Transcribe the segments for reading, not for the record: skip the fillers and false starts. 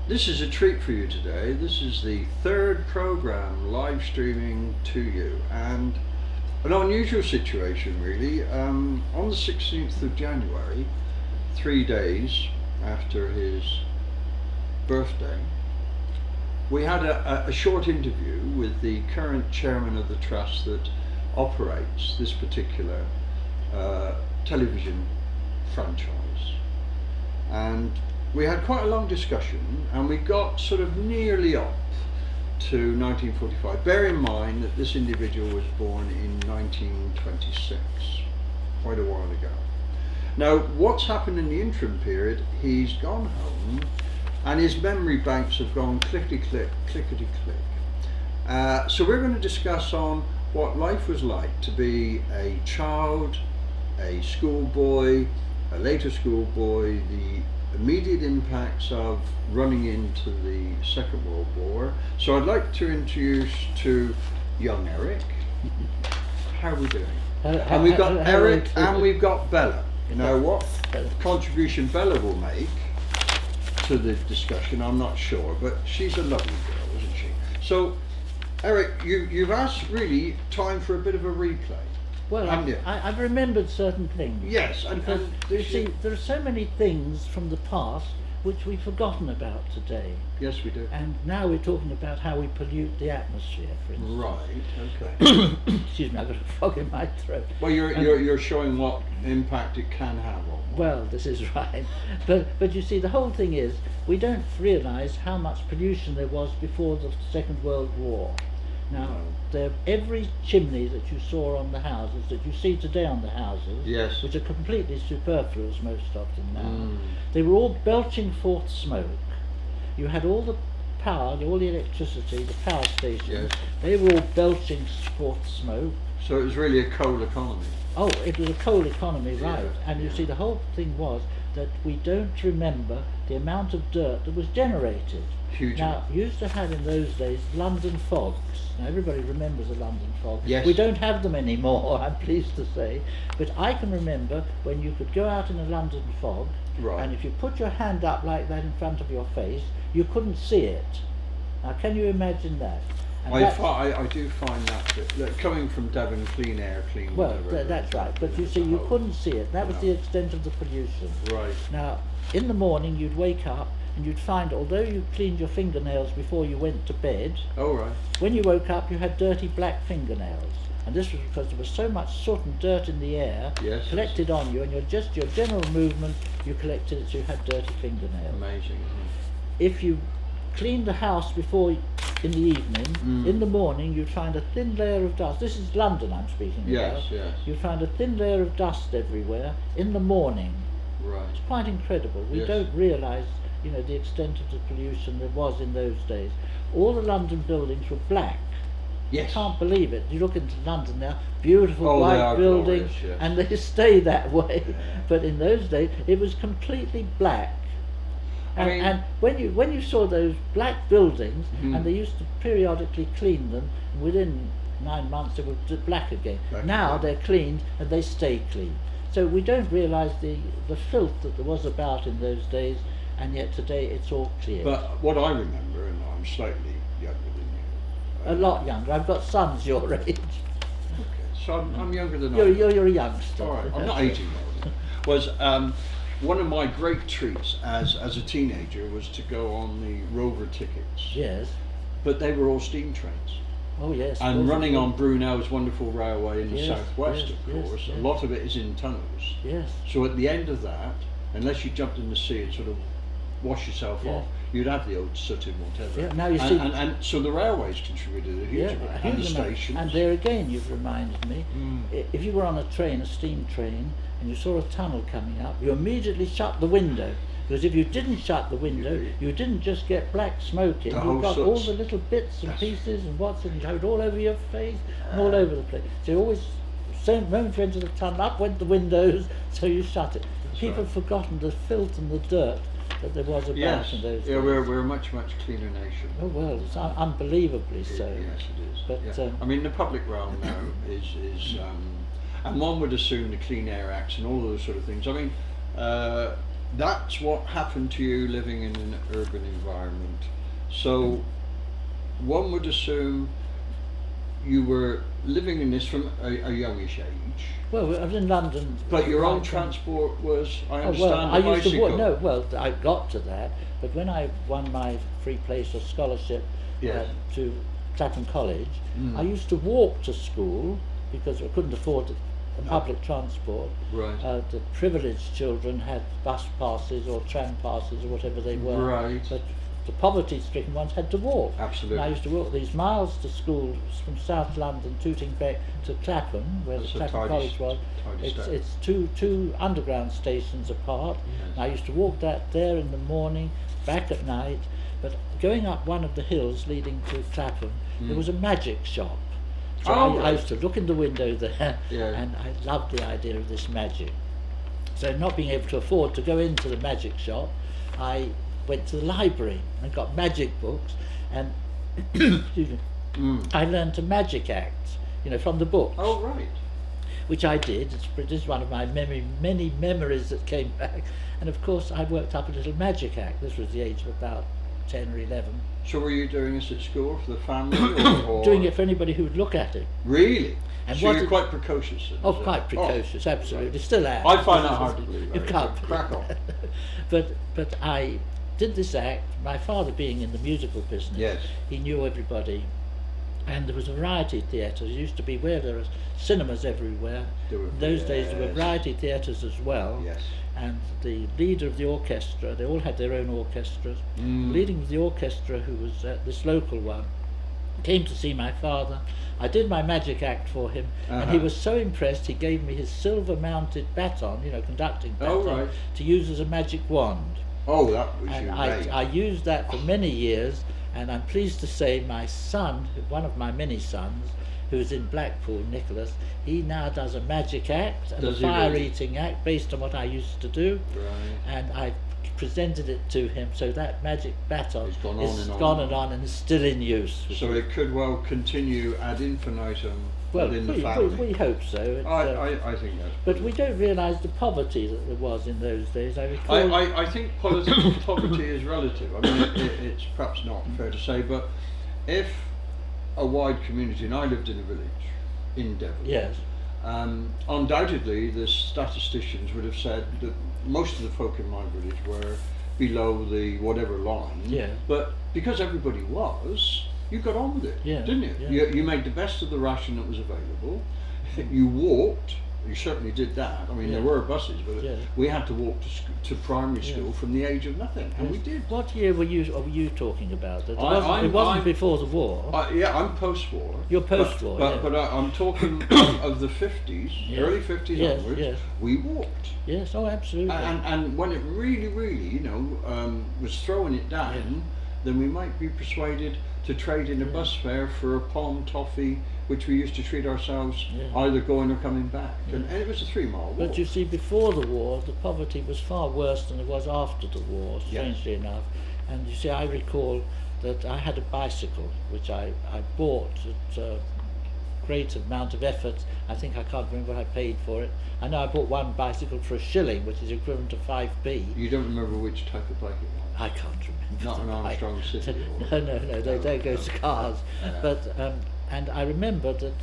This is a treat for you today. This is the third program live streaming to you, and an unusual situation really. On the 16th of January, 3 days after his birthday, we had a short interview with the current chairman of the trust that operates this particular television franchise. And we had quite a long discussion, and we got sort of nearly up to 1945. Bear in mind that this individual was born in 1926, quite a while ago. Now, what's happened in the interim period, he's gone home and his memory banks have gone clickety-click, clickety-click. So we're going to discuss on what life was like to be a child, a schoolboy, a later schoolboy, the immediate impacts of running into the Second World War. So I'd like to introduce to young Eric. How are we doing? And we've got Eric and we've got Bella. Now what contribution Bella will make to the discussion, I'm not sure, but she's a lovely girl, isn't she? So Eric, you've asked really time for a bit of a replay. Well, I've remembered certain things. Yes, and you see, there are so many things from the past which we've forgotten about today. Yes, we do. And now we're talking about how we pollute the atmosphere, for instance. Right. Okay. Excuse me, I've got a frog in my throat. Well, you're showing what impact it can have on. Well, this is right, but you see, the whole thing is we don't realise how much pollution there was before the Second World War. Now, every chimney that you saw on the houses, that you see today on the houses, yes, which are completely superfluous most of them now, they were all belching forth smoke. You had all the power, all the electricity, the power stations, yes, they were all belching forth smoke. So it was really a coal economy. Oh, it was a coal economy, right. Yeah. And you see, the whole thing was that we don't remember the amount of dirt that was generated. Huge. Now, you used to have in those days London fogs. Now, everybody remembers the London fog. Yes. We don't have them anymore, I'm pleased to say. But I can remember when you could go out in a London fog, right, and if you put your hand up like that in front of your face, you couldn't see it. Now, can you imagine that? I do find that coming from Devon, clean air, clean well, water. that's right. But you see, you couldn't see it. That was the extent of the pollution. Right. Now, in the morning, you'd wake up and you'd find, although you cleaned your fingernails before you went to bed, oh, right, when you woke up, you had dirty black fingernails. And this was because there was so much soot and dirt in the air, yes, collected on you, and your general movement, you collected it, so you had dirty fingernails. Amazing. If you cleaned the house before in the evening, in the morning you'd find a thin layer of dust. This is London I'm speaking about. Yes. You'd find a thin layer of dust everywhere in the morning. Right. It's quite incredible. We don't realise, the extent of the pollution there was in those days. All the London buildings were black. Yes. I can't believe it. You look into London now, beautiful they white are buildings, glorious, yes, and they stay that way. But in those days, it was completely black. And when you saw those black buildings, and they used to periodically clean them, and within 9 months they were black again. Now they're cleaned and they stay clean. So we don't realise the filth that there was about in those days, and yet today it's all clear. But what I remember, and I'm slightly younger than you. A lot younger. I've got sons your age. Okay, so I'm younger than You're a youngster. All right, I'm not 18 old. Was one of my great treats as a teenager was to go on the Rover tickets. Yes. But they were all steam trains. Oh yes. And running on Brunel's wonderful railway in the Yes, southwest, yes, of course, yes. a lot of it is in tunnels. Yes. So at the end of that, unless you jumped in the sea and sort of wash yourself off, you'd have the old soot and whatever. Yeah, now you and, see, and so the railways contributed a huge amount, and the stations. And there again, you've reminded me. If you were on a train, a steam train, and you saw a tunnel coming up, you immediately shut the window. Because if you didn't shut the window, you didn't just get black smoke in, you got all the little bits and pieces and what's and showed all over your face and all over the place. So you always, same moment you enter the tunnel, up went the windows, so you shut it. People have forgotten the filth and the dirt that there was about in those days. Yeah, we're a much cleaner nation. Oh well, it's unbelievably so. Yes, it is. But I mean, the public realm now and one would assume the Clean Air Acts and all those sort of things. I mean, that's what happened to you living in an urban environment. So one would assume you were living in this from a youngish age. Well, I was in London. But your own right from- transport was, I Oh, understand, well, a I used to bicycle. walk. No, well, I got to that, but when I won my free place or scholarship Yes. to Clapham College, Mm. I used to walk to school because I couldn't afford public transport. Right. The privileged children had bus passes or tram passes or whatever they were. Right. But the poverty-stricken ones had to walk. Absolutely. And I used to walk these miles to school from South London, Tooting Bec to Clapham, where That's the a Clapham tidy College was. tidy step. It's two underground stations apart. Yes. And I used to walk that there in the morning, back at night. But going up one of the hills leading to Clapham, there was a magic shop. So Oh, I right. used to look in the window there, Yeah. and I loved the idea of this magic. So not being able to afford to go into the magic shop, I went to the library and got magic books, and excuse me, I learned to magic act, from the books, Oh, right. which I did. This is one of my many memories that came back. And of course, I worked up a little magic act. This was the age of about 10 or 11. So were you doing this at school for the family, or Doing it for anybody who would look at it. Really? And So what you're it- quite precocious. Then, Oh, is it? quite precocious, absolutely. right. Still am. I find that hard to believe. You Right. can't. Crack on. But I did this act. My father, being in the musical business, Yes. he knew everybody, and there was a variety theatre. There used to be where there was cinemas everywhere. There were- In those days, there were yes. variety theatres as well. Yes. And the leader of the orchestra, they all had their own orchestras. Mm. Leading of the orchestra, who was this local one, came to see my father. I did my magic act for him, and he Uh-huh. was so impressed he gave me his silver-mounted baton, conducting Oh, baton, right. to use as a magic wand. Oh, that was And your I way. used that for many years, and I'm pleased to say my son, one of my many sons, who's in Blackpool, Nicholas, he now does a magic act and Does a he really? fire-eating act based on what I used to do, Right. and I presented it to him, so that magic baton It's gone on is and on gone and and on and is still in use. So it could well continue ad infinitum well, within the we family. hope so. It's, I think that's. but we don't realise the poverty that there was in those days. I recall. I think poverty is relative. I mean, it's perhaps not fair to say, but if a wide community, and I lived in a village in Devon, Yes. undoubtedly the statisticians would have said that most of the folk in my village were below the whatever line. Yeah. But because everybody was, you got on with it, Yeah, didn't you? yeah. You made the best of the ration that was available. You walked. You certainly did that. I mean, there Yeah. were buses, but Yeah. we had to walk to primary Yeah. school from the age of nothing, and we did. What year were you talking about? It I- wasn't, I'm- it wasn't I'm- before the war. Yeah, I'm post-war. You're post-war, but, yeah. but I'm talking of the 50s, Yes. early 50s Yes, onwards. yes. We walked, Yes, oh, absolutely. and when it really, was throwing it down, then we might be persuaded to trade in a bus fare for a palm toffee, which we used to treat ourselves Yeah. either going or coming back, and it was a 3-mile walk. But you see, before the war, the poverty was far worse than it was after the war, strangely enough. And you see, I recall that I had a bicycle, which I bought at a great amount of effort. I think I can't remember what I paid for it. I know I bought one bicycle for £1, which is equivalent to 5p. You don't remember which type of bike it was? I can't remember. Not an the bike. Armstrong City? Or... No, there goes cars. Yeah. But and I remember that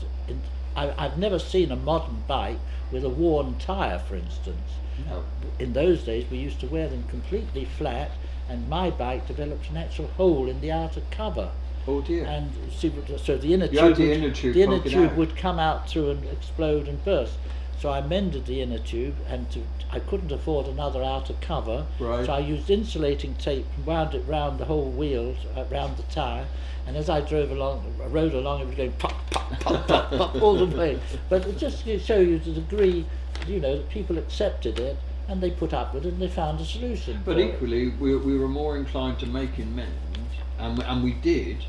I've never seen a modern bike with a worn tyre, for instance. No. In those days, we used to wear them completely flat, and my bike developed an actual hole in the outer cover. Oh dear. And see, so the inner You had tube, the inner tube the inner poking tube out. would come out through and explode and burst. So I mended the inner tube, and I couldn't afford another outer cover. Right. So I used insulating tape and wound it round the whole wheel, round the tyre. And as I rode along, it was going pop, pop, pop, pop, pop all the way. But it just to show you the degree, that people accepted it, and they put up with it, and they found a solution. But for it. equally, we were more inclined to make amends, and we did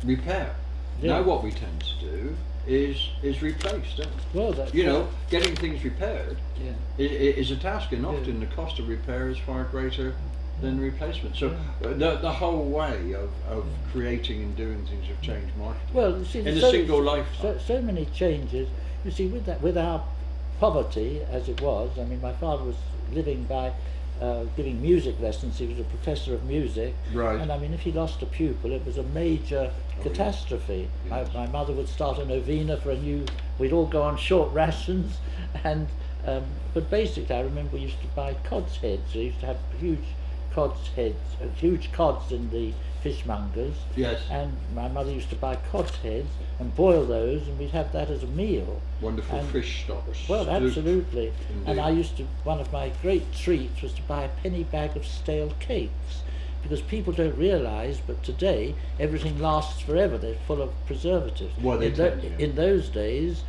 repair. Yeah. Now what we tend to do is replace, don't we? Well, that's Getting things repaired yeah. is a task, and Yeah. often the cost of repair is far greater than replacement. So the whole way of creating and doing things have changed markedly. Well, you see, in a so, single lifetime. so many changes. You see, with our poverty as it was, I mean, my father was living by giving music lessons. He was a professor of music, Right. and I mean, if he lost a pupil, it was a major catastrophe. Yes. My mother would start a novena for a new. We'd all go on short rations, and but basically, I remember we used to buy cod's heads. We used to have huge cod's heads, huge cods in the fishmongers. Yes. And my mother used to buy cod's heads and boil those, and we'd have that as a meal. Wonderful And- fish stocks. Well, absolutely. And Indeed. I used to, one of my great treats was to buy a penny bag of stale cakes, because people don't realise, but today everything lasts forever. They're full of preservatives. Well, they in, tend to. in those days,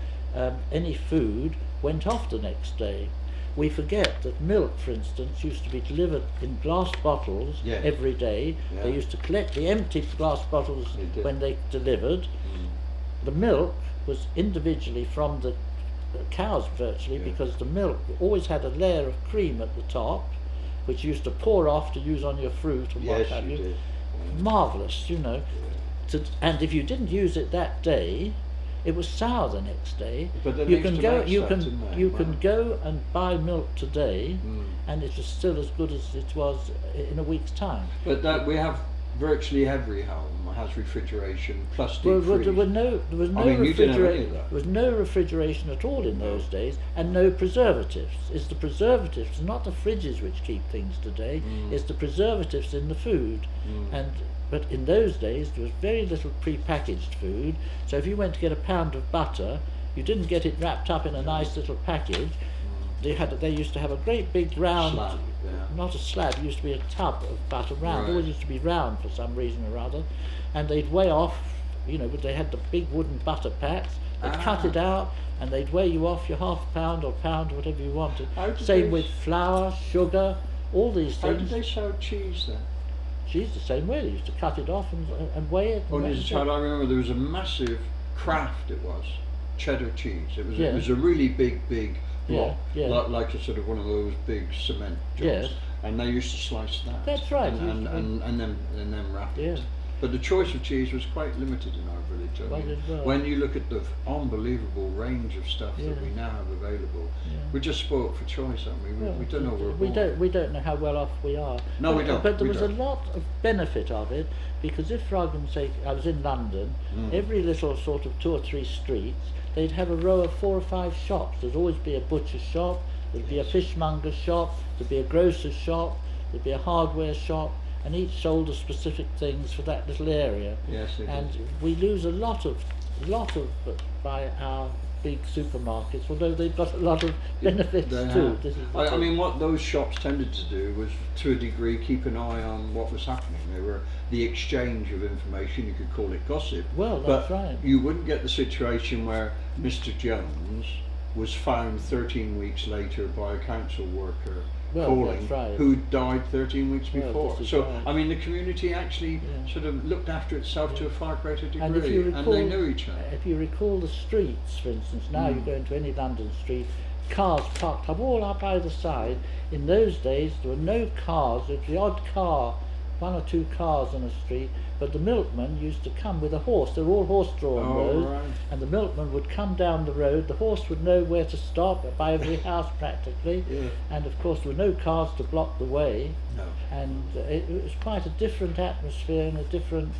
any food went off the next day. We forget that milk, for instance, used to be delivered in glass bottles Yeah. every day. Yeah. They used to collect the empty glass bottles They did. when they delivered. Mm. The milk was individually from the cows virtually, Yeah. because the milk always had a layer of cream at the top, which you used to pour off to use on your fruit and what Yes, have you you. did. Yeah. Marvellous, you know. And if you didn't use it that day, it was sour the next day. But they You used can to go, make you that, can, didn't they? you Wow. can go and buy milk today, Mm. and it is still as good as it was in a week's time. But that we have virtually every home has refrigeration plus deep Well, freeze. there was no I mean, you didn't have any of that. There was no refrigeration at all in those days, and no preservatives. It's the preservatives, not the fridges, which keep things today. Mm. It's the preservatives in the food, Mm. but in those days there was very little pre-packaged food. So if you went to get a pound of butter, you didn't get it wrapped up in a nice little package. They used to have a great big round, Slab, yeah. not a slab, it used to be a tub of butter round. Right. It always used to be round for some reason or other. And they'd weigh off, you know, but they had the big wooden butter pats. They'd cut Ah. it out, and they'd weigh you off your half pound or pound, whatever you wanted. How did Same they- with flour, sugar, all these How did things. they sell cheese then? Cheese the same way. They used to cut it off and weigh it. When I and was a that's child, it. I remember there was a massive craft. It was cheddar cheese. It was Yeah. it was a really big Yeah, block, yeah. like a sort of one of those big cement jobs. Yes. And they used to slice that. That's right, And you- then wrap it. Yeah. But the choice of cheese was quite limited in our village. I Well, mean, it was. when you look at the unbelievable range of stuff Yeah. that we now have available, Yeah. we're just spoilt for choice, aren't we? We don't know where we're born. we don't know how well off we are. No, but, we don't, But there we was don't. a lot of benefit of it, because if, for argument's sake, I was in London, Mm. every little sort of 2 or 3 streets, they'd have a row of 4 or 5 shops. There'd always be a butcher's shop, there'd be a fishmonger's shop, there'd be a grocer's shop, there'd be a hardware shop, and each sold the specific things for that little area. Yes, it And is. we lose a lot of by our big supermarkets, although they've got a lot of benefits They too. have. This is the I thing. mean, what those shops tended to do was, to a degree, keep an eye on what was happening. They were the exchange of information. You could call it gossip. Well, but that's right. you wouldn't get the situation where Mr. Jones was found 13 weeks later by a council worker Well, calling that's right. who died 13 weeks Well, before. this is So, right. I mean, the community actually Yeah. sort of looked after itself to a far greater degree, And if you recall, they knew each other. if you recall the streets, for instance, now you Mm. go into any London street, cars parked up all up either side. In those days, there were no cars. There was the odd car, 1 or 2 cars on a street, but the milkman used to come with a horse. They were all horse-drawn Oh, roads, right. and the milkman would come down the road. The horse would know where to stop by every house practically, Yeah. and of course there were no cars to block the way. No. And it was quite a different atmosphere and a different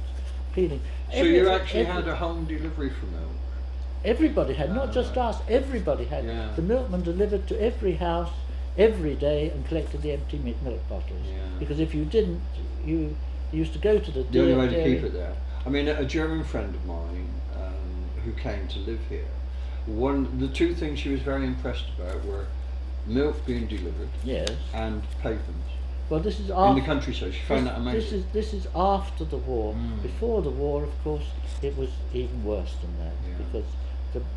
feeling. So you actually had a home delivery for milk? Everybody had, not just us, everybody had. Yeah. The milkman delivered to every house every day and collected the empty milk bottles. Yeah. Because if you didn't, you used to go to the The only way to dairy. keep it there. I mean, a German friend of mine who came to live here, the 2 things she was very impressed about were milk being delivered Yes. and pavements Well, this is in after. the countryside. She found that amazing. This is after the war. Mm. Before the war, of course, it was even worse than that, Yeah. because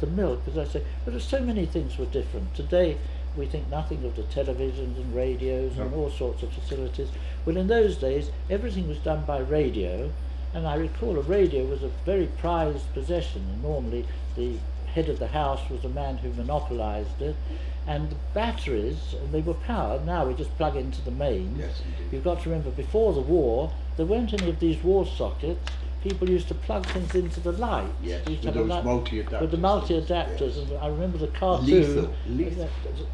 the milk, as I say, but there's so many things were different. Today, we think nothing of the televisions and radios and No. all sorts of facilities. Well, in those days, everything was done by radio, and I recall a radio was a very prized possession, and normally the head of the house was a man who monopolised it, and the batteries, and they were powered. Now we just plug into the mains. Yes, indeed. You've got to remember, before the war, there weren't any of these wall sockets. people used to plug things into the light. Yes, They used to with have a those light- multi-adapters. with the multi-adapters, Yes. and I remember the cartoon, Lethal.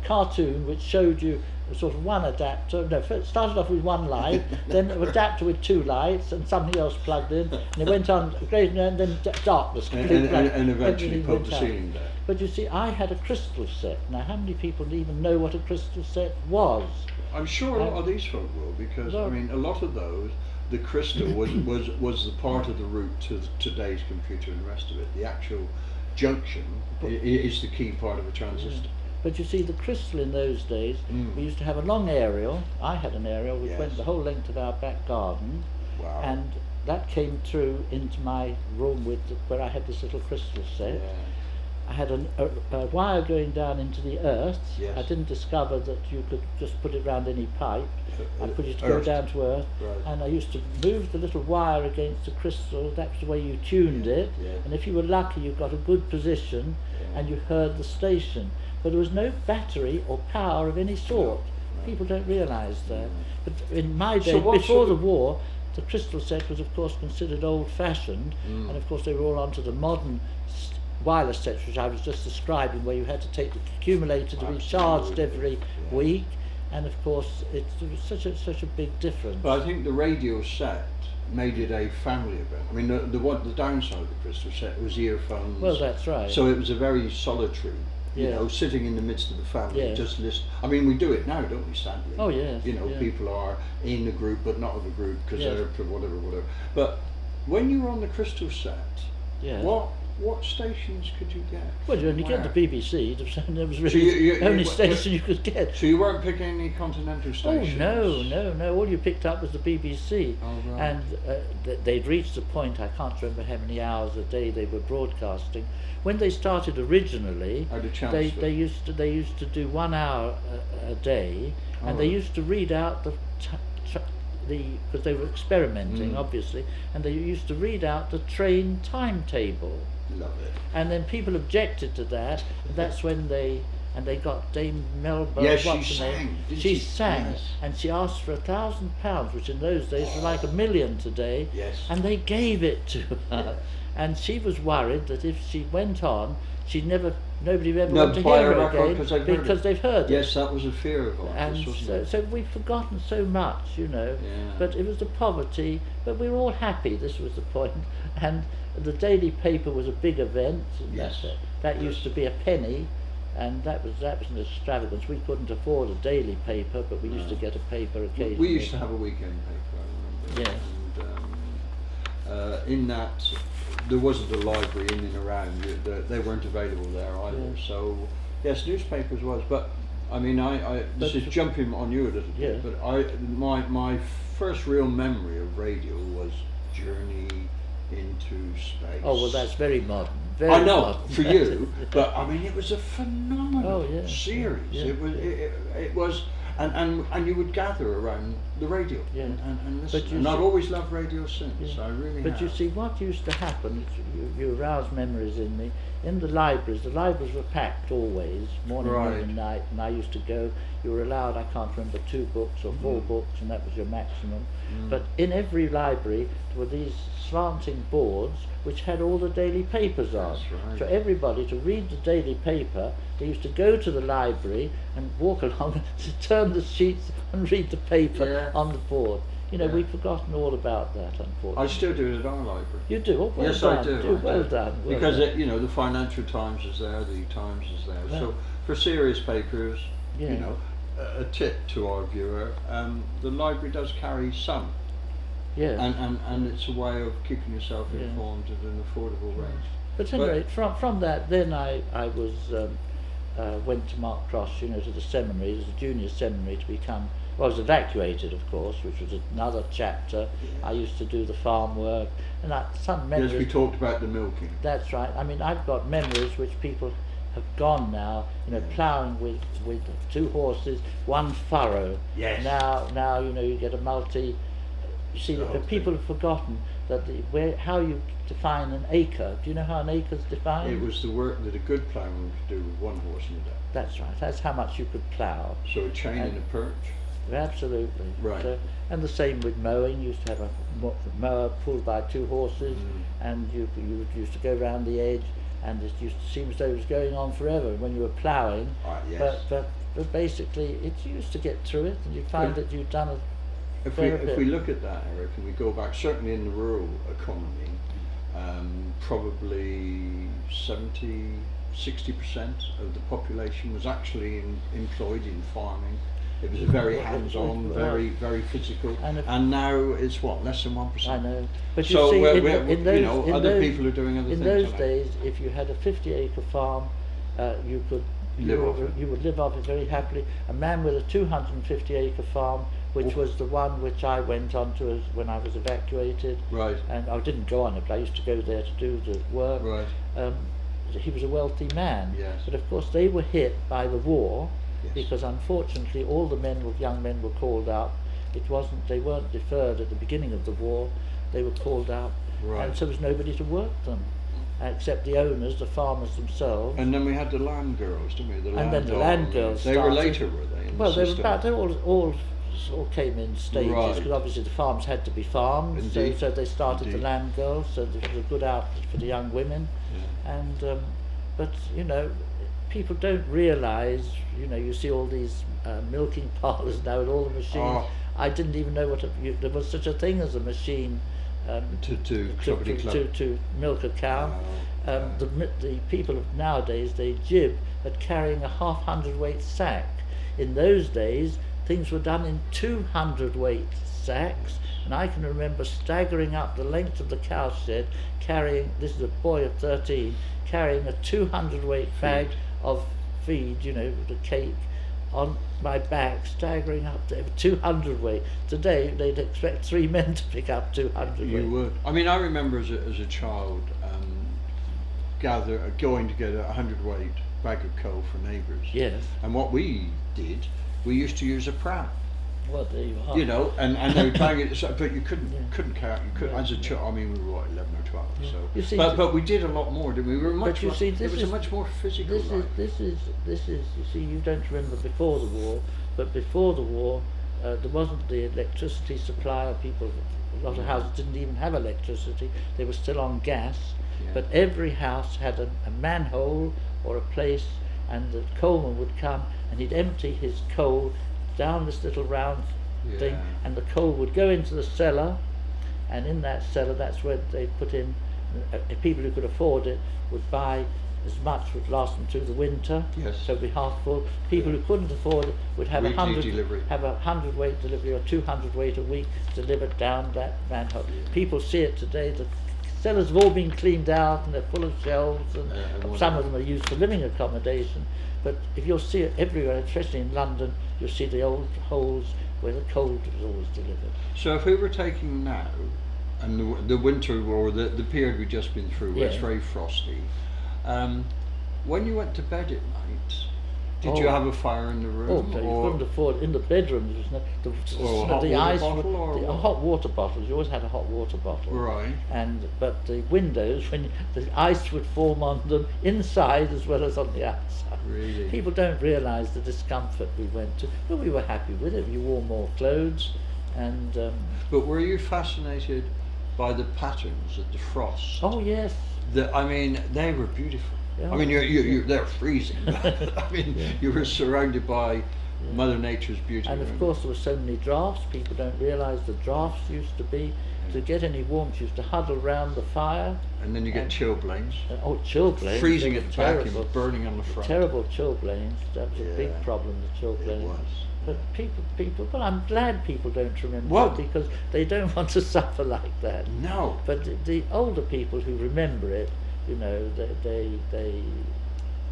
cartoon which showed you sort of one adapter. No, first started off with one light, then an adapter with two lights, and something else plugged in, and it went on great, and then darkness, complete black, And eventually everything put went the out. ceiling down. But you see, I had a crystal set. Now, how many people even know what a crystal set was? I'm sure a lot of these folk will, because Well- I mean, a lot of those, the crystal was the part of the route to today's computer and the rest of it. The actual junction is the key part of a transistor. But you see, the crystal in those days, Mm. we used to have a long aerial. I had an aerial which Yes. went the whole length of our back garden, Wow. and that came through into my room where I had this little crystal set. Yeah. I had a wire going down into the earth. Yes. I didn't discover that you could just put it round any pipe. I put it to go Earth. down to earth, Right. and I used to move the little wire against the crystal. That's the way you tuned it, Yeah. and if you were lucky, you got a good position, Yeah. and you heard the station. But there was no battery or power of any sort. No. People don't realise that. But in my day, So what before sort the of- war, the crystal set was, of course, considered old-fashioned, Mm. and of course they were all onto the modern wireless sets, which I was just describing, where you had to take the accumulator to be charged Absolutely, every yeah. week, and of course it was such a big difference. But I think the radio set made it a family event. I mean, the downside of the crystal set was earphones. Well, that's right. So it was a very solitary, you Yeah. know, sitting in the midst of the family, Yeah. just listen. I mean, we do it now, don't we, sadly? Oh, yes, You know, yeah. people are in a group but not of a group because Yes. they're for whatever. But when you were on the crystal set, Yeah. what stations could you get? Well, you only get the Where? BBC. That was really you- the only you- station you could get. So you weren't picking any continental Oh stations? no! All you picked up was the BBC, Oh, right. and they'd reached the point. I can't remember how many hours a day they were broadcasting. When they started originally, Out of they Chelmsford. used to do 1 hour a day, and Oh, they right. used to read out because they were experimenting, Mm. obviously, and they used to read out the train timetable. Love it. And then people objected to that. And that's when they got Dame Melba. Yes, she what's her name? sang, didn't She she? sang, Yes. and she asked for £1,000, which in those days was like $1 million today. Yes. And they gave it to her, and she was worried that if she went on, nobody would ever No, want to buy hear a her record again 'cause they've heard it. they've heard it. Yes, that was a fear of ours, And wasn't it? so we've forgotten so much, you know. Yeah. But it was the poverty, but we were all happy, this was the point. And the daily paper was a big event. And Yes. that used to be a penny, and that was an extravagance. We couldn't afford a daily paper, but we used to No. get a paper We occasionally. used to have a weekend paper, I remember. Yes. And in that, there wasn't a library in and around. They weren't available there either. Yeah. So, yes, newspapers was. But I mean, this But- is jumping on you a little bit. Yeah. But my first real memory of radio was Journey into Space. Oh, well, that's very modern. Very I know modern. for you, but I mean it was a phenomenal Oh, yeah. series. Yeah. It was, and you would gather around the radio Yeah. and listen. But you And I've see- always loved radio since. Yeah. I really But have. you see, what used to happen, you arouse memories in me, in the libraries were packed always, morning, noon Right. and night, and I used to go, you were allowed, I can't remember, 2 books or 4 books, and that was your maximum. But in every library there were these slanting boards which had all the daily papers on. That's right. So everybody, to read the daily paper, they used to go to the library and walk along to turn the sheets and read the paper Yeah. on the board. You know, Yeah. we've forgotten all about that, unfortunately. I still do it at our library. You do? Oh, well Yes, done. I do. Well done. Well Because done. you know the Financial Times is there, the Times is there. Yeah. So for serious papers, Yeah. you know, a tip to our viewer: the library does carry some. Yeah. And it's a way of keeping yourself Yeah. informed at an affordable rate. But anyway, from that, then I was went to Mark Cross, you know, to the seminary, as a junior seminary to become. Well, I was evacuated, of course, which was another chapter. I used to do the farm work, and some memories. Yes, we talked about the milking. That's right. I mean, I've got memories which people have gone now. You know, ploughing with 2 horses, 1 furrow. Yes. Now you know you get a multi. You see, The whole people thing. have forgotten that how you define an acre. Do you know how an acre is defined? It was the work that a good ploughman could do with 1 horse and a day. That's right. That's how much you could plough. So a chain and a perch. Absolutely. Right. So, and the same with mowing. You used to have a mower pulled by two horses, and you used to go round the edge, and it used to seem as though it was going on forever when you were ploughing. Yes. But basically, it used to get through it, and you'd find that you'd done a If fair we bit. look at that, Eric, and we go back, certainly in the rural economy, probably 60% of the population was actually employed in farming. It was very hands-on, very physical, and now it's what, less than 1%. I know, but So you see, other people are doing other in things. those days, if you had a 50-acre farm, you would live off it very happily. A man with a 250-acre farm, which was the one which I went on to when I was evacuated, Right. and I didn't go on it, but I used to go there to do the work. Right. He was a wealthy man, Yes. but of course they were hit by the war. Yes. Because unfortunately all the young men were called up. They weren't deferred at the beginning of the war, they were called up, Right. and so there was nobody to work them, except the owners, the farmers themselves. And then we had the land girls, didn't we? And then the land girls They were started. later, were they? In Well, the system? they all came in stages, Right. because obviously the farms had to be farmed, Indeed. so they started Indeed. the land girls, so this was a good outlet for the young women. Yeah. And but people don't realise, you see all these milking parlours now with all the machines. Oh. I didn't even know there was such a thing as a machine to milk a cow. Oh, The people of nowadays, they jib at carrying a 1/2 weight sack. In those days, things were done in 200 weight sacks, and I can remember staggering up the length of the cow shed, carrying, this is a boy of 13, carrying a 200 weight bag of feed, the cake, on my back, staggering up to 200 weight. Today, they'd expect 3 men to pick up 200 weight. You would. I mean, I remember as a child going to get a 100 weight bag of coal for neighbours. Yes. And what we did, we used to use a pram. Well, there you are. And they would bang it, but you couldn't count. You couldn't, Yeah. as a child. I mean, we were what, 11 or 12. Yeah. So, You see, but we did a lot more, didn't we? We were much. you see, it was a much more physical life. This is. You see, you don't remember before the war, but before the war, there wasn't the electricity supply. A lot of houses didn't even have electricity. They were still on gas. Yeah. But every house had a manhole or a place, and the coalman would come and he'd empty his coal down this little round thing, Yeah. and the coal would go into the cellar, and in that cellar, that's where they put in. People who could afford it would buy as much would last them through the winter. Yes. So it'd be half full. People who couldn't afford it would have Weekly 100 delivery. have a 100 weight delivery or 200 weight a week delivered down that manhole. People see it today. The cellars have all been cleaned out and they're full of shelves, and some of them are used for living accommodation. But if you'll see it everywhere, especially in London, you'll see the old holes where the coal was always delivered. So if we were taking now, and the winter or the period we've just been through, where it's Yeah. very frosty, when you went to bed at night, did you Oh. have a fire in the room? Oh, so you couldn't afford in the bedroom. There was no, Or a hot water ice. bottle or a what? hot water bottle. You always had a hot water bottle. Right. But the windows, when the ice would form on them inside as well as on the outside. Really? People don't realise the discomfort we went to, but we were happy with it. You wore more clothes, and But were you fascinated by the patterns of the frost? oh yes, I mean, they were beautiful. Yeah. I mean, they're freezing. But, I mean, you were surrounded by Mother Nature's beauty. and of course there were so many drafts. People don't realise the drafts used to be. To get any warmth, you used to huddle round the fire. And then you get and- chilblains. Chilblains. Freezing they at were the back terrible. and burning on the front. Terrible chilblains. That was a big Yeah. problem, the It chilblains. was. But people, well, I'm glad people don't remember Well- it, because they don't want to suffer like that. No. But the older people who remember it, they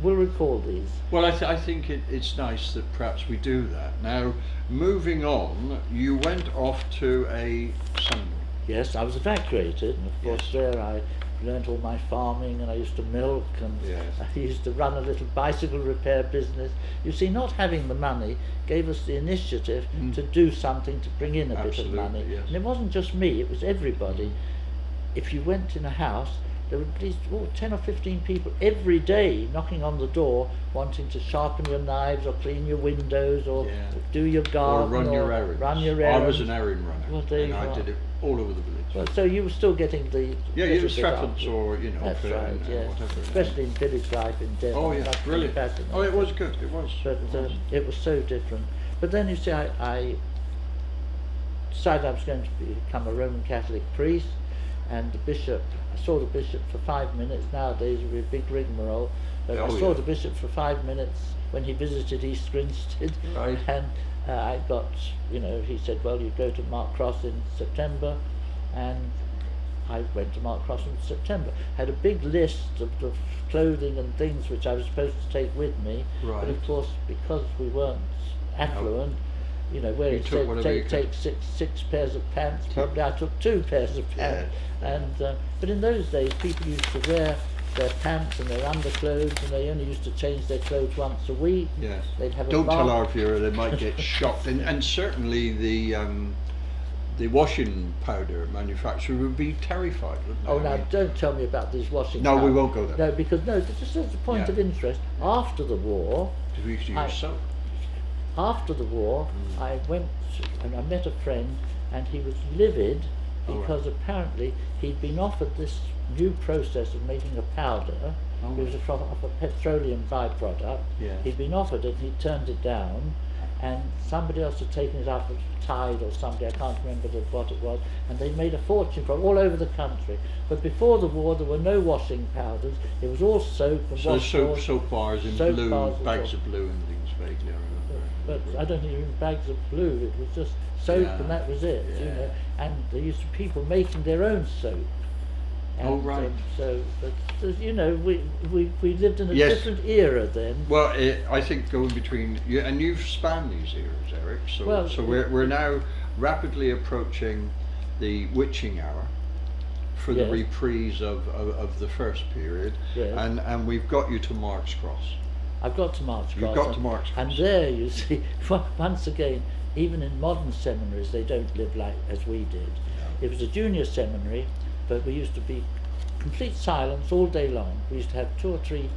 will recall these. Well, I think it's nice that perhaps we do that. Now, moving on, you went off to a seminary. Yes, I was evacuated, and of course there I learnt all my farming, and I used to milk, and Yes. I used to run a little bicycle repair business. You see, not having the money gave us the initiative to do something to bring in a bit of Absolutely, money. yes. And it wasn't just me, it was everybody. If you went in a house, there were at least 10 or 15 people every day knocking on the door wanting to sharpen your knives or clean your windows or Yeah. do your Or garden run your errands. run your I was errands. an errand runner, Well, there and you I are. did it all over the village. Well, so you were still getting the Yeah, little you bit Stratfords after. or, you know, That's for- right, and yes. whatever. Especially in village life in Devon. Oh yeah, That's brilliant. fascinating. Oh, it was good. It was. But it was so different. But then you see, I decided I was going to become a Roman Catholic priest, and the bishop, I saw the bishop for 5 minutes. Nowadays it would be a big rigmarole, but I Oh, saw yeah. the bishop for 5 minutes when he visited East Grinstead. Right. And I got, he said, well, you go to Mark Cross in September, and I went to Mark Cross in September. Had a big list of the clothing and things which I was supposed to take with me, Right. but of course, because we weren't affluent, where You it took said whatever you take could. six pairs of pants, probably I took 2 pairs of pants. And but in those days, people used to wear their pants and their underclothes, and they only used to change their clothes once a week. Yes. They'd have Don't a tell bath. our viewer, they might get shocked. And certainly the washing powder manufacturer would be terrified, wouldn't they? Oh, I now mean, don't tell me about these washing. No, we powders. won't go there. No, because this is a point Yeah. of interest. After the war, we used to I- use soap. After the war, I went and I met a friend, and he was livid Oh, right. because apparently he'd been offered this new process of making a powder. Oh, It was off a petroleum byproduct. Yes. He'd been offered it, and he turned it down, and somebody else had taken it out of Tide or somebody, I can't remember what it was, and they made a fortune from all over the country. But before the war, there were no washing powders. It was all soap and So washcloth. soap bars in Soap blue, bars and bags all. of blue and things vaguely, I But remember. I don't even bags of blue. It was just soap, Yeah, and that was it. yeah. And there used to be people making their own soap. And, Oh, right. we lived in a Yes. different era then. Well, I think going between you and you've spanned these eras, Eric. So, Well, we're now rapidly approaching the witching hour for the Yes. reprise of the first period, Yes. and we've got you to Mark's Cross. I've got to Mark's You've Cross. got and- to Mark's And Cross. there you see, once again, even in modern seminaries, they don't live like as we did. It was a junior seminary, but we used to be complete silence all day long. We used to have 2 or 3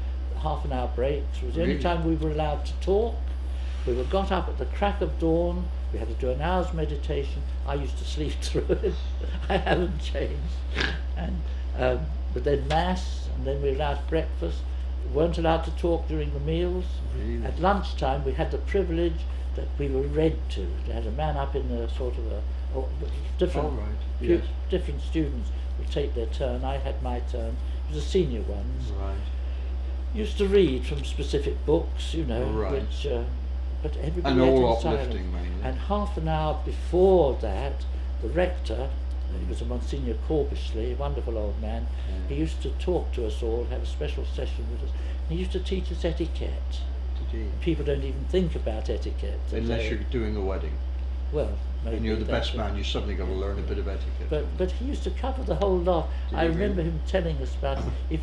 half-an-hour breaks. It was the only Really? time we were allowed to talk. We were got up at the crack of dawn. We had to do an hour's meditation. I used to sleep through it. I haven't changed. And but then mass, and then we were allowed breakfast. We weren't allowed to talk during the meals. Really? At lunchtime, we had the privilege that we were read to. They had a man up in a sort of different Oh, right. Yes. different students would take their turn. I had my turn. It was the senior ones. Right. Used to read from specific books, Right. which but everybody And ate all in silence. uplifting mainly. And half an hour before that, the rector, he was a Monsignor Corbishley, a wonderful old man, Yeah. he used to talk to us all, have a special session with us. And he used to teach us etiquette. Did he? People don't even think about etiquette. Unless They- you're doing a wedding well, maybe and you're the that's best it. man, you suddenly got to learn a bit of etiquette. But he used to cover the whole lot. Did I he remember really? him telling us about if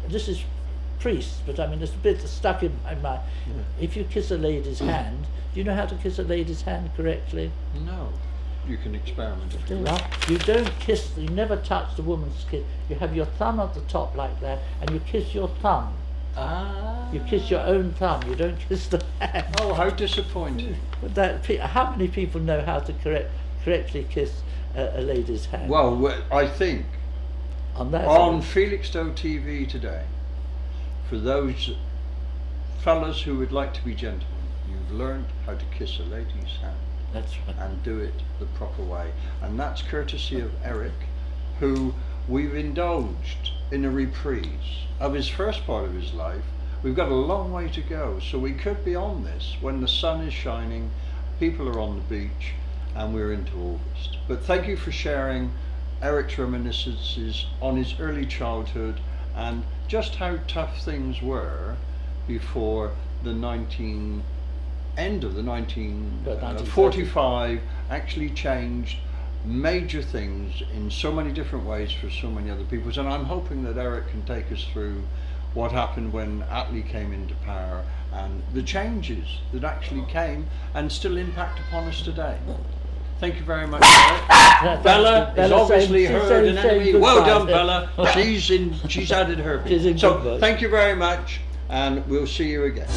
this is priests, but I mean there's a bit that's stuck in my mind. Yeah. If you kiss a lady's hand, do you know how to kiss a lady's hand correctly? No, you can experiment if you You like. don't kiss. You never touch the woman's skin. You have your thumb at the top like that, and you kiss your thumb. Ah. You kiss your own thumb. You don't kiss the hand. Oh, how disappointing. But how many people know how to correctly kiss a lady's hand? Well, I think on that. on Felixstowe TV today, for those fellas who would like to be gentlemen, you've learned how to kiss a lady's hand That's right. and do it the proper way. And that's courtesy of Eric, who we've indulged in a reprise of his first part of his life. We've got a long way to go, so we could be on this when the sun is shining, people are on the beach, and we're into August. But thank you for sharing Eric's reminiscences on his early childhood and just how tough things were before the end of the 1945 actually changed major things in so many different ways for so many other people. And I'm hoping that Eric can take us through what happened when Attlee came into power and the changes that actually came and still impact upon us today. Thank you very much. Bella has obviously heard an enemy. Well done, Bella. She's added her. She's in So good work. thank you very much, and we'll see you again.